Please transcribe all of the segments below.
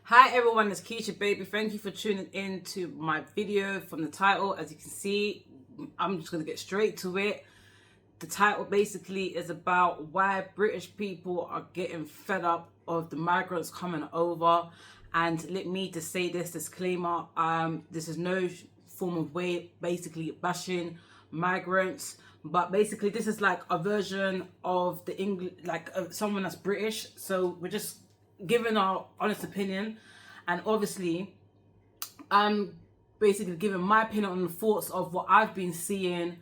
Hi everyone, it's Keisha baby. Thank you for tuning in to my video. From the title, as you can see, I'm just going to get straight to it. The title basically is about why British people are getting fed up of the migrants coming over. And let me just say this disclaimer, this is no form of way basically bashing migrants, but basically this is like a version of the English, like someone that's British. So we're just giving our honest opinion, and obviously I'm basically giving my opinion on the thoughts of what I've been seeing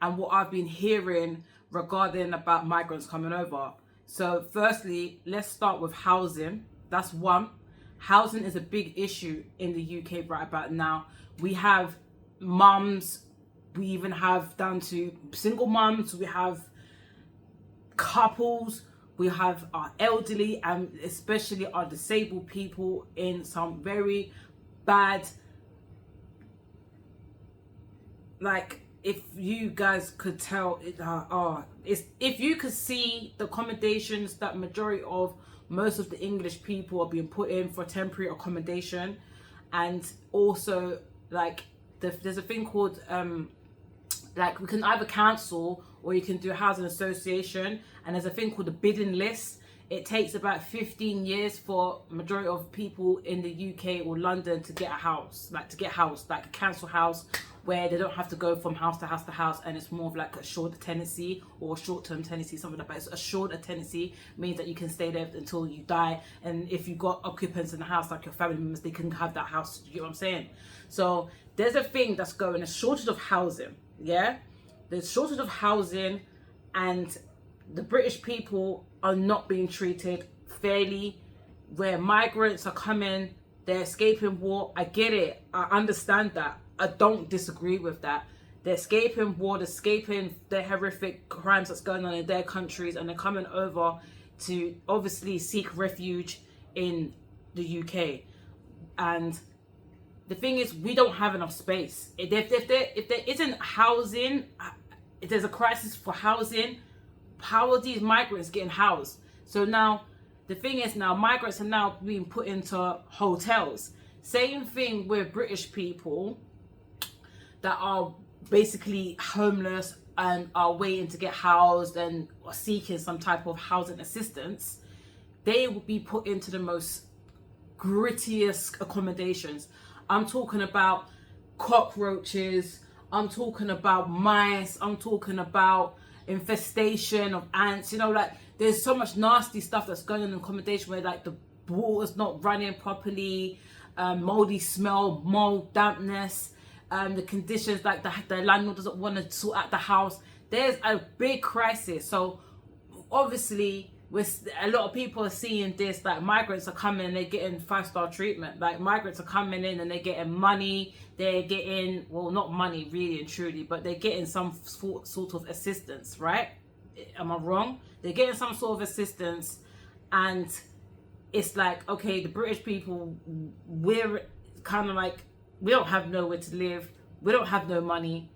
and what I've been hearing regarding about migrants coming over. So firstly, let's start with housing. That's one. Housing is a big issue in the UK right about now. We have mums, we even have down to single mums, we have couples, we have our elderly, and especially our disabled people in some very bad, like, if you guys could tell it, if you could see the accommodations that majority of most of the English people are being put in for temporary accommodation. And also, like, there's a thing called like, we can either cancel or you can do a housing association, and there's a thing called the bidding list. It takes about 15 years for majority of people in the UK or London to get a house, like a council house, where they don't have to go from house to house to house, and it's more of like a short tenancy or short-term tenancy, something like that. It's a shorter tenancy means that you can stay there until you die, and if you've got occupants in the house, like your family members, they can have that house. You know what I'm saying? So there's a thing that's going, a shortage of housing. Yeah, there's shortage of housing, and the British people are not being treated fairly. Where migrants are coming, they're escaping war. I get it, I understand that, I don't disagree with that. They're escaping war, they're escaping the horrific crimes that's going on in their countries, and they're coming over to obviously seek refuge in the UK. And the thing is, we don't have enough space. If there isn't housing, if there's a crisis for housing, how are these migrants getting housed? So now, the thing is, now migrants are now being put into hotels. Same thing with British people that are basically homeless and are waiting to get housed and are seeking some type of housing assistance. They will be put into the most grittiest accommodations. I'm talking about cockroaches, I'm talking about mice, I'm talking about infestation of ants. You know, like, there's so much nasty stuff that's going on in accommodation, where like the water's not running properly, moldy smell, mold, dampness, the conditions, like the landlord doesn't want to sort out the house. There's a big crisis. So obviously, with a lot of people are seeing this, like, migrants are coming and they're getting 5-star treatment. Like, migrants are coming in and they're getting money, they're getting, well, not money really and truly, but they're getting some sort of assistance, right? Am I wrong? They're getting some sort of assistance, and it's like, okay, the British people, we're kind of like, we don't have nowhere to live, we don't have no money,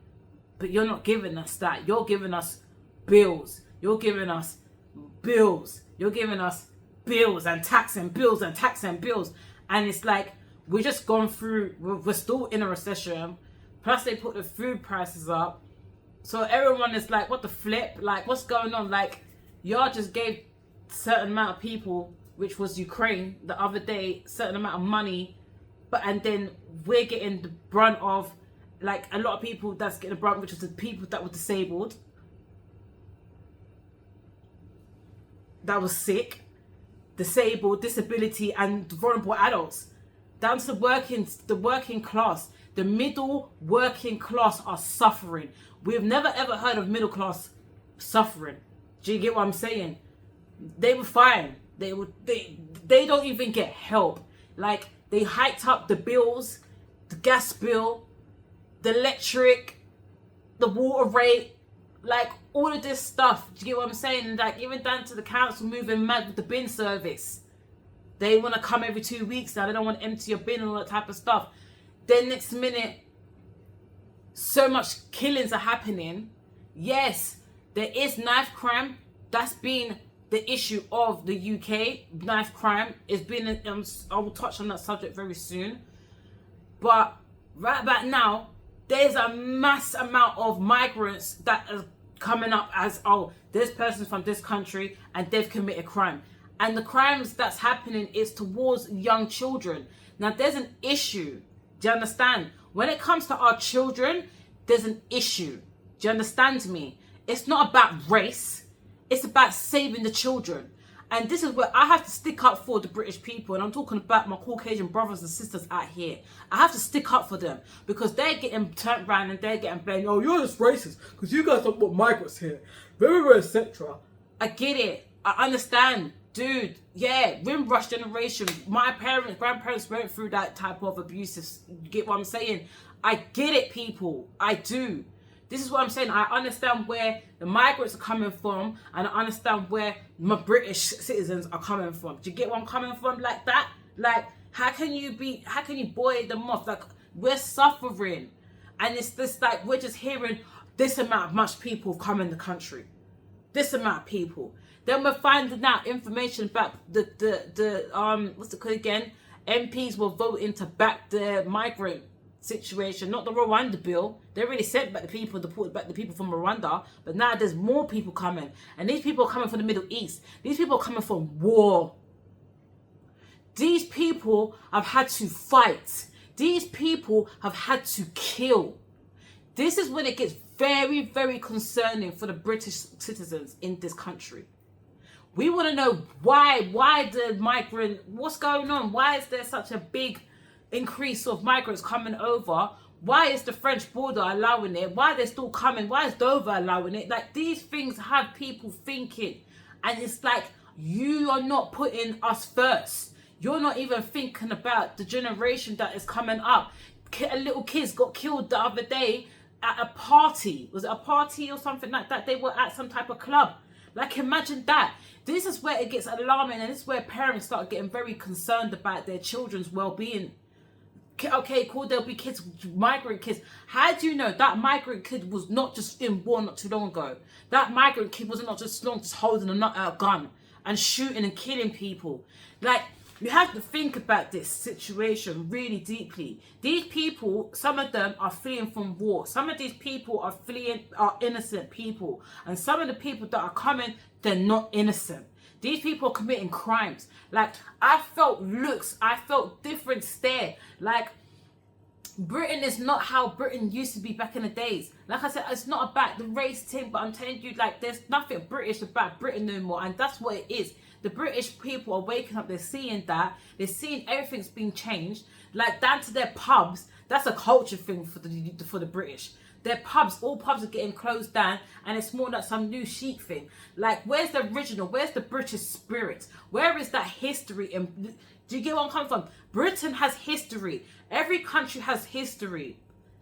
but you're not giving us that. You're giving us bills, you're giving us bills, you're giving us bills and tax and bills and tax and bills. And it's like, we're just gone through, we're still in a recession, plus they put the food prices up. So everyone is like, what the flip? Like, what's going on? Like, y'all just gave certain amount of people, which was Ukraine the other day, certain amount of money, but and then we're getting the brunt of, like, a lot of people that's getting the brunt, which is the people that were disabled, that was sick, disabled, disability, and vulnerable adults, down to the working class. The middle working class are suffering. We've never ever heard of middle class suffering. Do you get what I'm saying? They were fine. They don't even get help. Like, they hiked up the bills, the gas bill, the electric, the water rate, like, all of this stuff. Do you get what I'm saying? And, like, even down to the council moving mad with the bin service. They want to come every 2 weeks now. They don't want to empty your bin and all that type of stuff. Then next minute, so much killings are happening. Yes, there is knife crime. That's been the issue of the UK knife crime. It's been, I will touch on that subject very soon. But right about now, there's a mass amount of migrants that are coming up as, oh, this person's from this country and they've committed crime. And the crimes that's happening is towards young children. Now, there's an issue. Do you understand? When it comes to our children, there's an issue. Do you understand me? It's not about race. It's about saving the children. And this is where I have to stick up for the British people. And I'm talking about my Caucasian brothers and sisters out here. I have to stick up for them because they're getting turned around and they're getting blamed. Oh, you're just racist because you guys don't want migrants here. Etc. I get it. I understand. Dude, yeah, Windrush generation. My parents, grandparents went through that type of abusive. You get what I'm saying? I get it, people. I do. This is what I'm saying. I understand where the migrants are coming from, and I understand where my British citizens are coming from. Do you get where I'm coming from? Like that? Like, how can you boil them off? Like, we're suffering, and it's this, like, we're just hearing this amount of much people come in the country. This amount of people. Then we're finding out information about the what's it called again? MPs were voting to back the migrant situation, not the Rwanda bill. They already sent back the people, deported back the people from Rwanda, but now there's more people coming, and these people are coming from the Middle East. These people are coming from war. These people have had to fight. These people have had to kill. This is when it gets very, very concerning for the British citizens in this country. We want to know why the migrant, what's going on? Why is there such a big increase of migrants coming over? Why is the French border allowing it? Why are they still coming? Why is Dover allowing it? Like, these things have people thinking, and it's like, you are not putting us first. You're not even thinking about the generation that is coming up. Little kids got killed the other day at a party. Was it a party or something like that? They were at some type of club. Like, imagine that. This is where it gets alarming, and this is where parents start getting very concerned about their children's well-being. Okay, cool, there'll be kids, migrant kids. How do you know that migrant kid was not just in war not too long ago? That migrant kid was not just holding a gun and shooting and killing people. Like, you have to think about this situation really deeply. These people, some of them are fleeing from war. Some of these people are innocent people. And some of the people that are coming, they're not innocent. These people are committing crimes. Like, I felt looks, I felt different stare. Like, Britain is not how Britain used to be back in the days. Like I said, it's not about the race thing, but I'm telling you, like, there's nothing British about Britain no more. And that's what it is. The British people are waking up, they're seeing that. They're seeing everything's being changed. Like, down to their pubs. That's a culture thing for the British. Their pubs, all pubs are getting closed down, and it's more like some new chic thing. Like, where's the original? Where's the British spirit? Where is that history? And do you get where I'm coming from? Britain has history. Every country has history.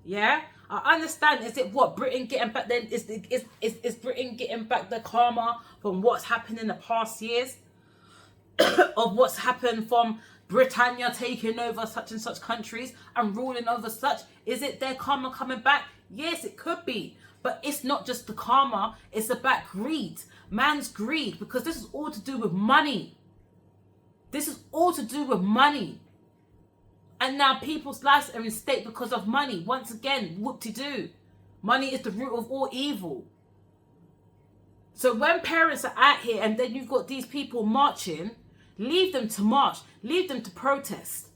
Yeah? I understand. Is it what Britain getting back then? Is Britain getting back the karma from what's happened in the past years? Of what's happened from Britannia taking over such and such countries and ruling over such? Is it their karma coming back? Yes, it could be. But it's not just the karma. It's about greed. Man's greed. Because this is all to do with money. This is all to do with money. And now people's lives are in stake because of money. Once again, whoop-de-doo. Money is the root of all evil. So when parents are out here and then you've got these people marching, leave them to march. Leave them to protest.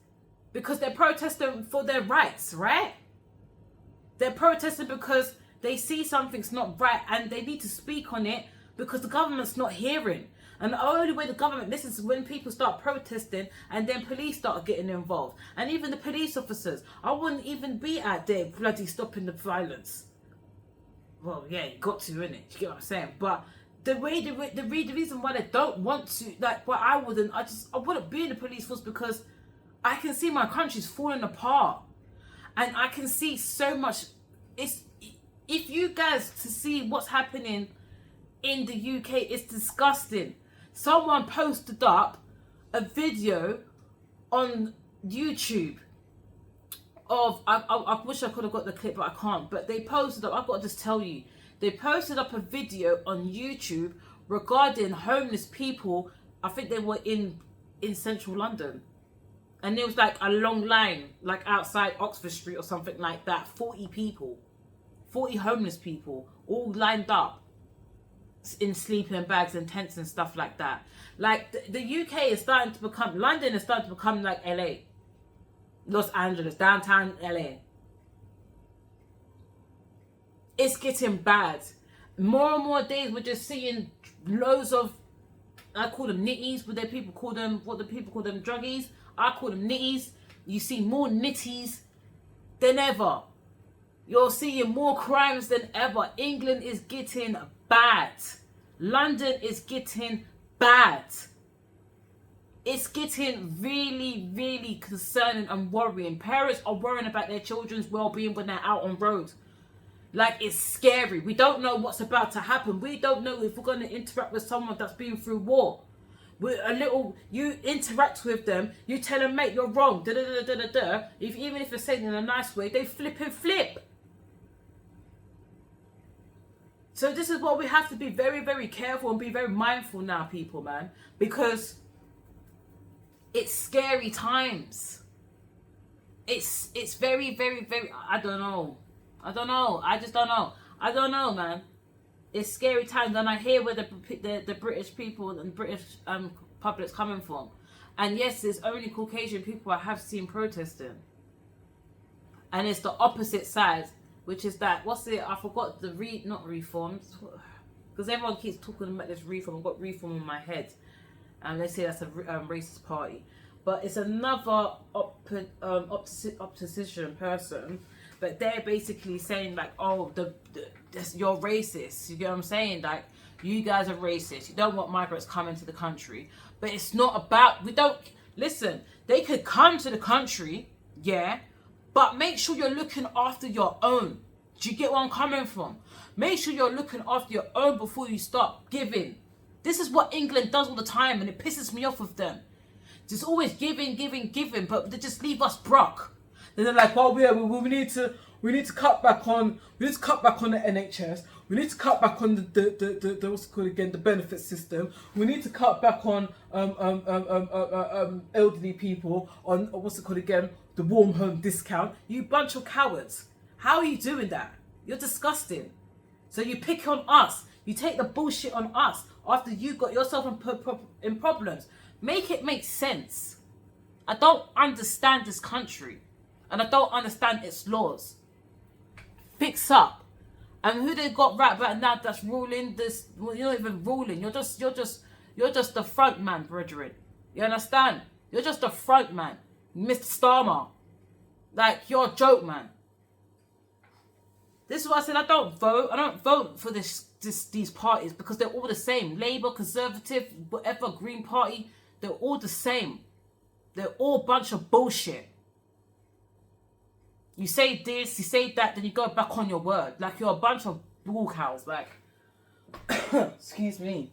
Because they're protesting for their rights, right? They're protesting because they see something's not right and they need to speak on it because the government's not hearing. And the only way the government listens is when people start protesting and then police start getting involved. And even the police officers, I wouldn't even be out there bloody stopping the violence. Well, yeah, you got to, innit? You get what I'm saying? But the reason why they don't want to, like, why I wouldn't be in the police force because I can see my country's falling apart. And I can see so much. If you guys to see what's happening in the UK, it's disgusting. Someone posted up a video on YouTube of, I wish I could have got the clip, but I can't. But they posted up, I've got to just tell you, they posted up a video on YouTube regarding homeless people. I think they were in central London. And there was like a long line, like outside Oxford Street or something like that. 40 people, 40 homeless people, all lined up in sleeping bags and tents and stuff like that. Like the UK is starting to become, London is starting to become like LA, Los Angeles, downtown LA. It's getting bad. More and more days we're just seeing loads of, I call them nitties, but people call them, what do people call them, druggies? I call them nitties. You see more nitties than ever. You're seeing more crimes than ever. England is getting bad. London is getting bad. It's getting really, really concerning and worrying. Parents are worrying about their children's well-being when they're out on road. Like, it's scary. We don't know what's about to happen. We don't know if we're going to interact with someone that's been through war. You interact with them, you tell them, mate, you're wrong, even if you're saying it in a nice way, they flip. So this is what we have to be very, very careful and be very mindful now, people, man, because it's scary times. It's very, very, very, I don't know, man. It's scary times, and I hear where the British people and British public's coming from. And yes, it's only Caucasian people I have seen protesting. And it's the opposite side, which is that, I forgot not reforms, because everyone keeps talking about this reform. I've got reform in my head, and they say that's a racist party. But it's another opposition person. But they're basically saying like, oh, you're racist. You get what I'm saying? Like, you guys are racist. You don't want migrants coming to the country. But it's not about, listen, they could come to the country, yeah, but make sure you're looking after your own. Do you get where I'm coming from? Make sure you're looking after your own before you start giving. This is what England does all the time, and it pisses me off with them. Just always giving, but they just leave us broke. Then they're like, well, yeah, we need to cut back on the NHS. We need to cut back on the what's it called again, the benefit system. We need to cut back on elderly people, on what's it called again, the warm home discount. You bunch of cowards. How are you doing that? You're disgusting. So you pick on us. You take the bullshit on us after you got yourself in problems. Make it make sense. I don't understand this country. And I don't understand its laws. Fix up. And who they got right about now that's ruling this? Well, you're not even ruling. You're just the front man, brethren. You understand? You're just the front man, Mr. Starmer. Like, you're a joke, man. This is why I said I don't vote. I don't vote for these parties because they're all the same. Labour, Conservative, whatever, Green Party, they're all the same. They're all a bunch of bullshit. You say this, you say that, then you go back on your word. Like, you're a bunch of bull cows. Like, excuse me.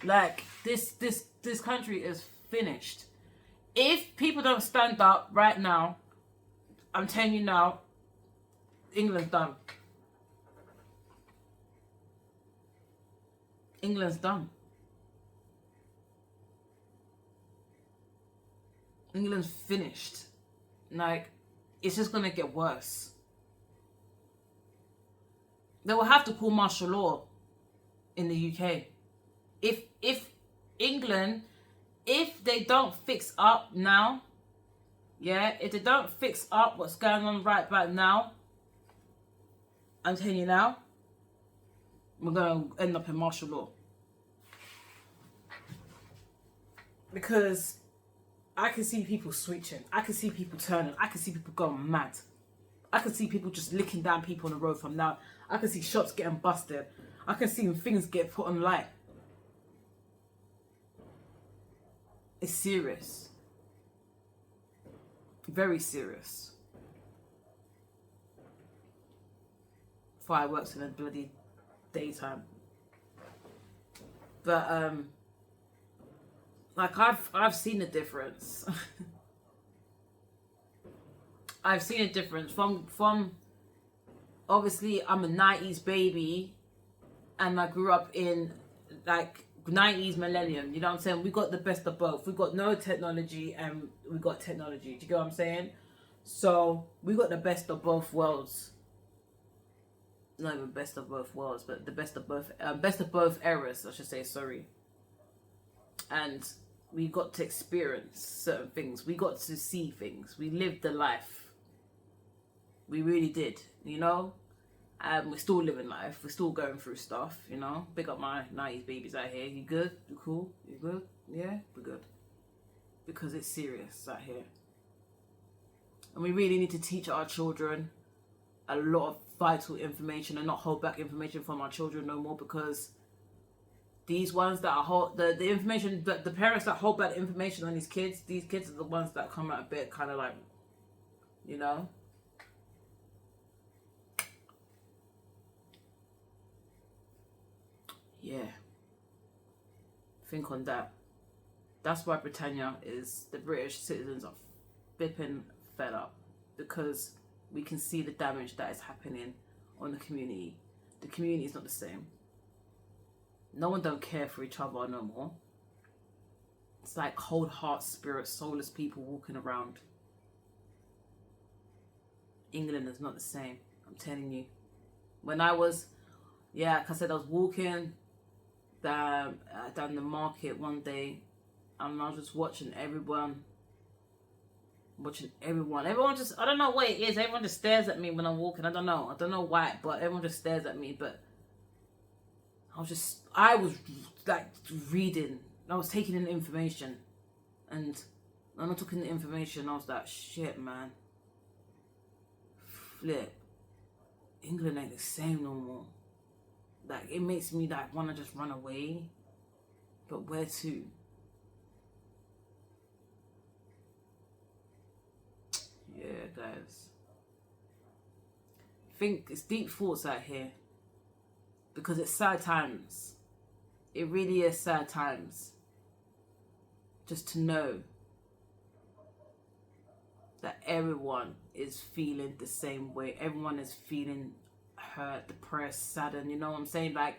Like, this country is finished. If people don't stand up right now, I'm telling you now, England's done. England's done. England's finished. Like, it's just going to get worse. They will have to call martial law in the UK. If England, if they don't fix up now, yeah, if they don't fix up what's going on right about now, I'm telling you now, we're going to end up in martial law. Because I can see people switching. I can see people turning. I can see people going mad. I can see people just licking down people on the road from now. I can see shops getting busted. I can see things get put on light. It's serious. Very serious. Fireworks in the bloody daytime. But like, I've seen a difference. I've seen a difference from obviously I'm a 90s baby and I grew up in like 90s millennium, you know what I'm saying? We got the best of both. We got no technology and we got technology. Do you get what I'm saying? So we got the best of both worlds. Not even best of both worlds, but the best of both eras, I should say. Sorry. And we got to experience certain things. We got to see things. We lived the life. We really did, you know. We're still living life. We're still going through stuff, you know. Big up my 90s babies out here. You good? You cool? You good? Yeah, we're good. Because it's serious out here. And we really need to teach our children a lot of vital information and not hold back information from our children no more, because these ones that are the information, the parents that hold back information on these kids are the ones that come out a bit kind of like, you know. Yeah. Think on that. That's why the British citizens are flipping fed up, because we can see the damage that is happening on the community. The community is not the same. No one don't care for each other no more. It's like cold heart, spirit, soulless people walking around. England is not the same. I'm telling you. When I was, like I said, I was walking down the market one day, and I was just watching everyone. Everyone just, I don't know what it is. Everyone just stares at me when I'm walking. I don't know why, but everyone just stares at me. But I was like reading. I was taking in information, and when I took in the information, I was like, shit, man. Flip. England ain't the same no more. Like, it makes me like want to just run away. But where to? Yeah, guys. Think it's deep thoughts out here. Because it's sad times. It really is sad times. Just to know that everyone is feeling the same way. Everyone is feeling hurt, depressed, saddened. You know what I'm saying? Like,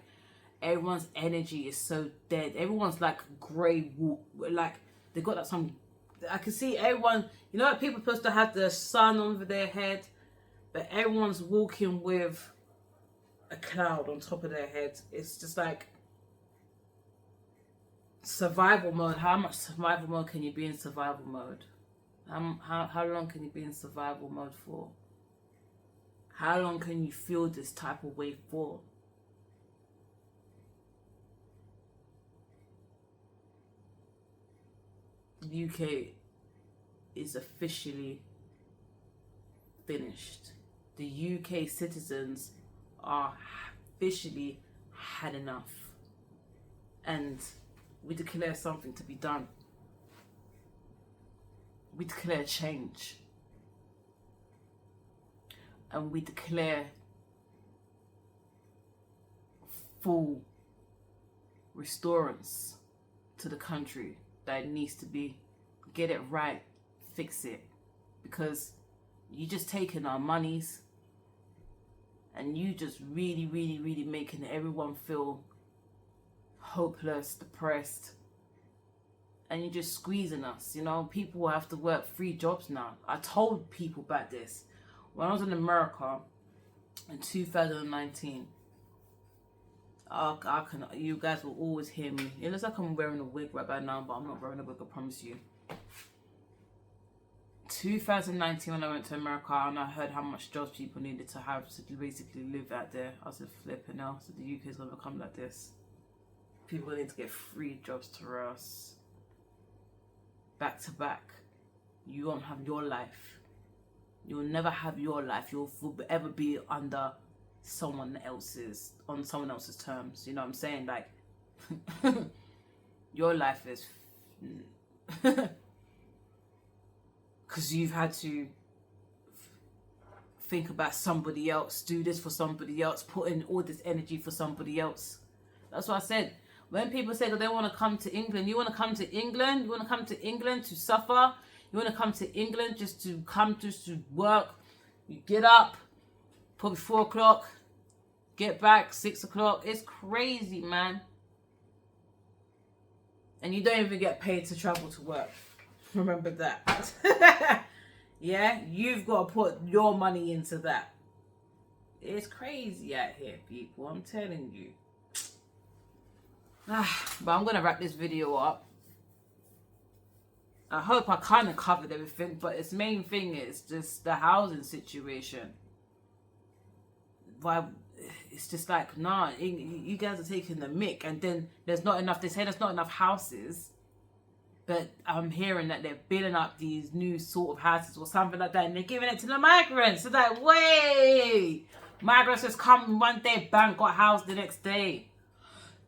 everyone's energy is so dead. Everyone's like grey, like they got like some. I can see everyone. You know, like people are supposed to have the sun over their head, but everyone's walking with a cloud on top of their head. It's just like survival mode. How much survival mode can you be in survival mode? How long can you be in survival mode for? How long can you feel this type of way for? The UK is officially finished. The UK citizens are officially had enough. And we declare something to be done. We declare change. And we declare full restorance to the country that it needs to be. Get it right, fix it. Because you just taking our monies and you just really, really, really making everyone feel hopeless, depressed, and you're just squeezing us. You know, people have to work 3 jobs now. I told people about this when I was in America in 2019. You guys will always hear me. It looks like I'm wearing a wig right about now, but I'm not wearing a wig, I promise you. 2019, when I went to America and I heard how much jobs people needed to have to basically live out there, I said, flipping hell, so the UK is going to become like this. People need to get 3 jobs to us. Back to back. You won't have your life. You'll never have your life. You'll forever be under on someone else's terms. You know what I'm saying? Like, your life is because you've had to think about somebody else, do this for somebody else, put in all this energy for somebody else. That's what I said. When people say that they want to come to England, you want to come to England? You want to come to England to suffer? You want to come to England just to work? You get up, probably 4 o'clock, get back 6 o'clock. It's crazy, man. And you don't even get paid to travel to work. Remember that. Yeah, you've got to put your money into that. It's crazy out here, people. I'm telling you. But I'm going to wrap this video up. I hope I kind of covered everything, but its main thing is just the housing situation. Why? It's just like, nah, you guys are taking the mick, and then there's not enough. They say there's not enough houses, but I'm hearing that they're building up these new sort of houses or something like that, and they're giving it to the migrants. So that way, migrants just come one day, bang, got housed the next day.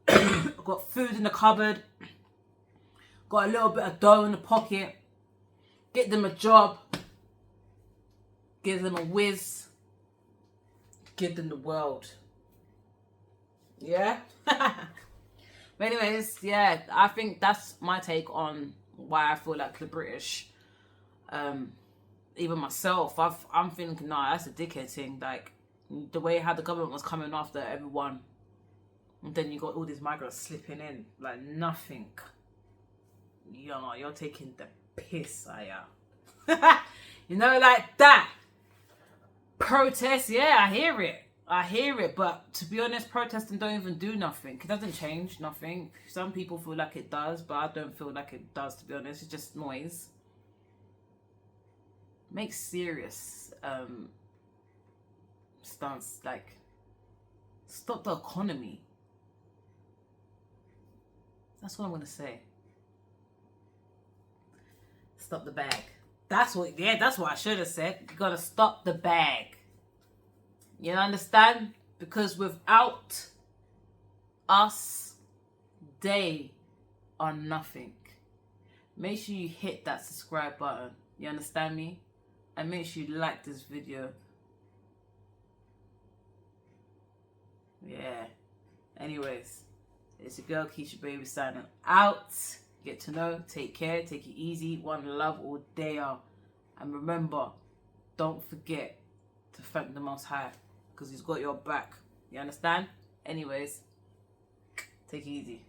Got food in the cupboard. Got a little bit of dough in the pocket. Get them a job. Give them a whiz. Give them the world. Yeah? But anyways, yeah, I think that's my take on why I feel like the British, even myself, I'm thinking, nah, that's a dickhead thing. Like, the way how the government was coming after everyone, and then you got all these migrants slipping in, like nothing. You know, you're taking the piss, you know, like that. Protest, yeah, I hear it, but to be honest, protesting don't even do nothing. It doesn't change nothing. Some people feel like it does, but I don't feel like it does, to be honest. It's just noise. Make serious stance, like stop the economy. That's what I'm gonna say. Stop the bag. That's what I should have said. You gotta stop the bag. You understand? Because without us, they are nothing. Make sure you hit that subscribe button. You understand me? And make sure you like this video. Yeah. Anyways, it's your girl Keisha Baby signing out. Get to know, take care, take it easy, one love all day out. And remember, don't forget to thank the Most High, because he's got your back. You understand? Anyways, take it easy.